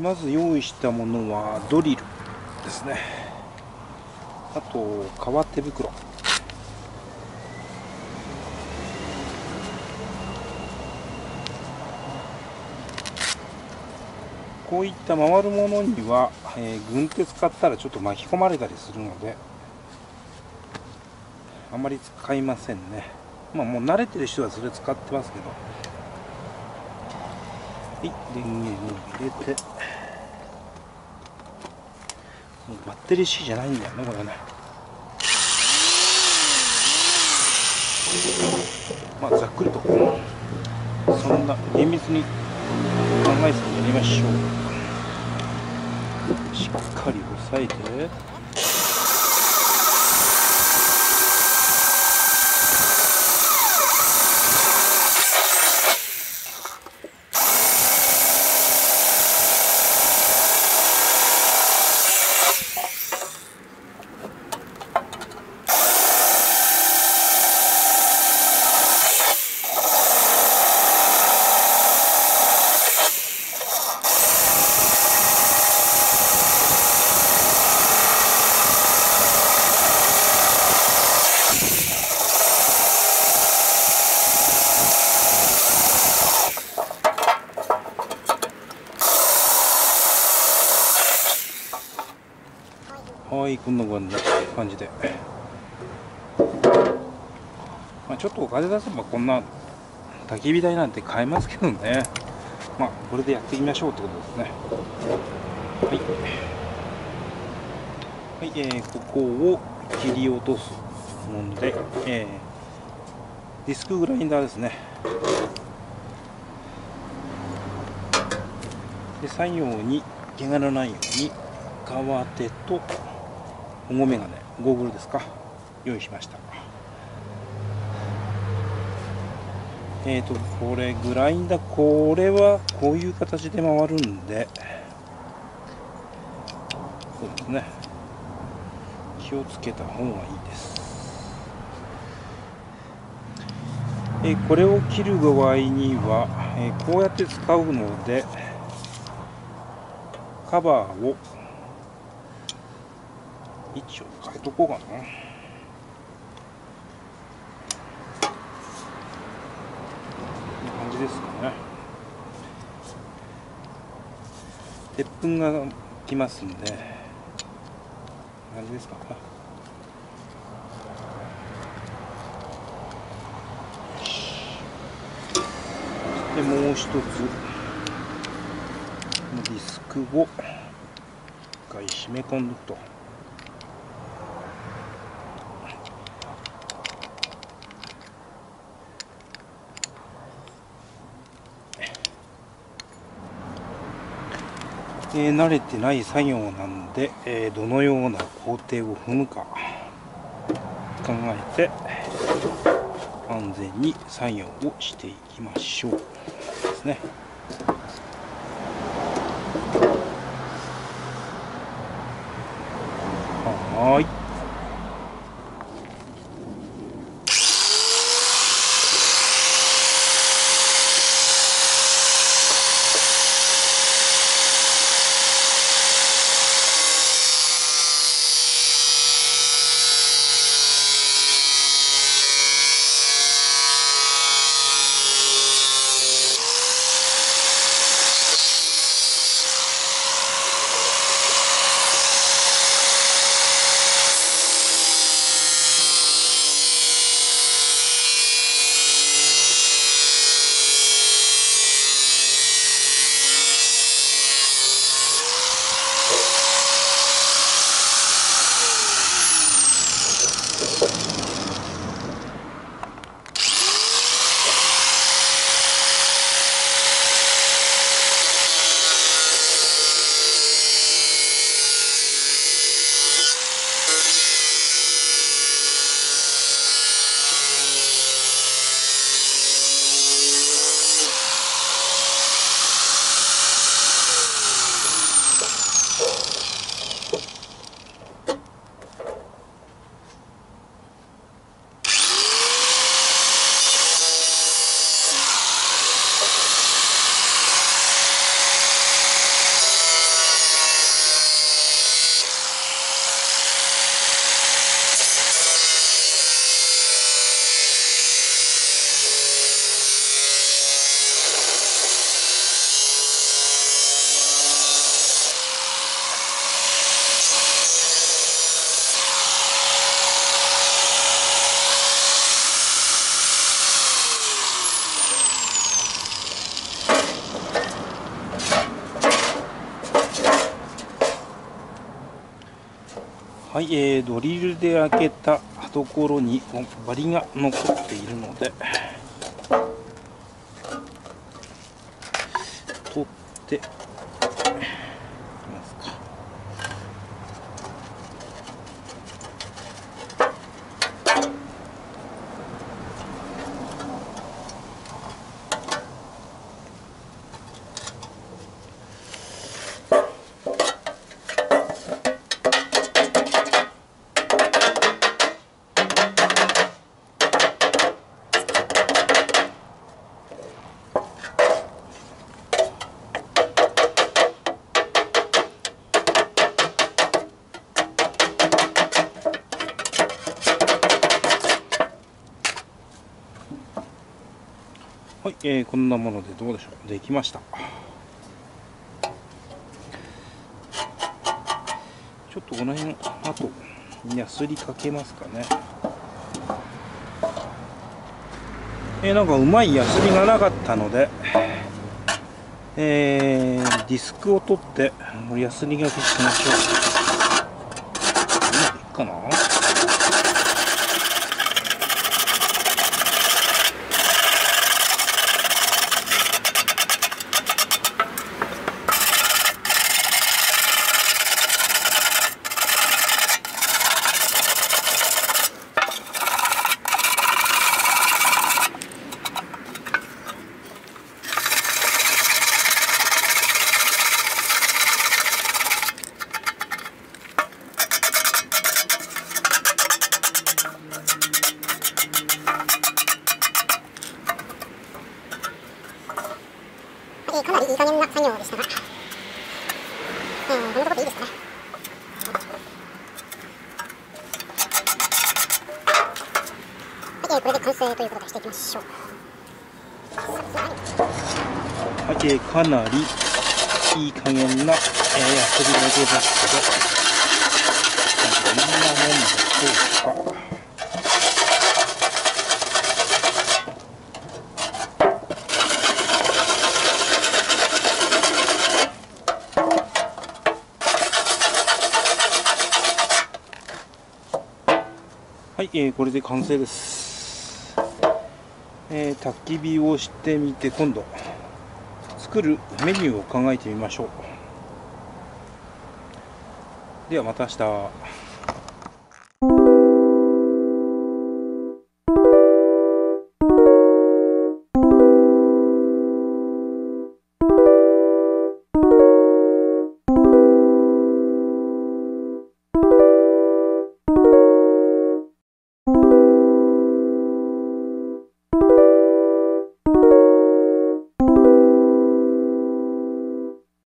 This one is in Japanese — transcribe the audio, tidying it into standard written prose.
まず用意したものはドリルですね。あと革手袋、こういった回るものには、軍手使ったらちょっと巻き込まれたりするのであまり使いませんね。もう慣れてる人はそれ使ってますけど、はい、電源を入れて、もうバッテリー式じゃないんだよねこれね。まあざっくりとそんな厳密に考えずにやりましょう。しっかり押さえて、はい、こんな感じで、まあ、ちょっとお金出せばこんな焚き火台なんて買えますけどね。まあこれでやっていきましょうってことですね。はい、はい、ここを切り落とすもので、ディスクグラインダーですね。で作業に怪我のないように革手と保護メガネ、ゴーグルですか、用意しました。これグラインダー、これはこういう形で回るんで、そうですね、気をつけた方がいいです。これを切る場合には、こうやって使うのでカバーを位置を変えとこうかな。ですかね。鉄粉がきますんで、感じですかね。でもう一つディスクを一回締め込んでいくと。慣れてない作業なんで、どのような工程を踏むか考えて安全に作業をしていきましょうですね。はい。はい、ドリルで開けたところにバリが残っているので取っていきますか。はい、こんなものでどうでしょう。できました。ちょっとこの辺あとやすりかけますかね。なんかうまいやすりがなかったので、ディスクを取ってやすりがけしましょう。うまくいくかな。かなりいい加減な作業でしたが、このところでいいですかね。はい、これで完成ということでしていきましょう。はい、かなりいい加減な、やすりが出ましたが、どんなもんでしょうか。はい、これで完成です。焚き火をしてみて、今度作るメニューを考えてみましょう。ではまた明日。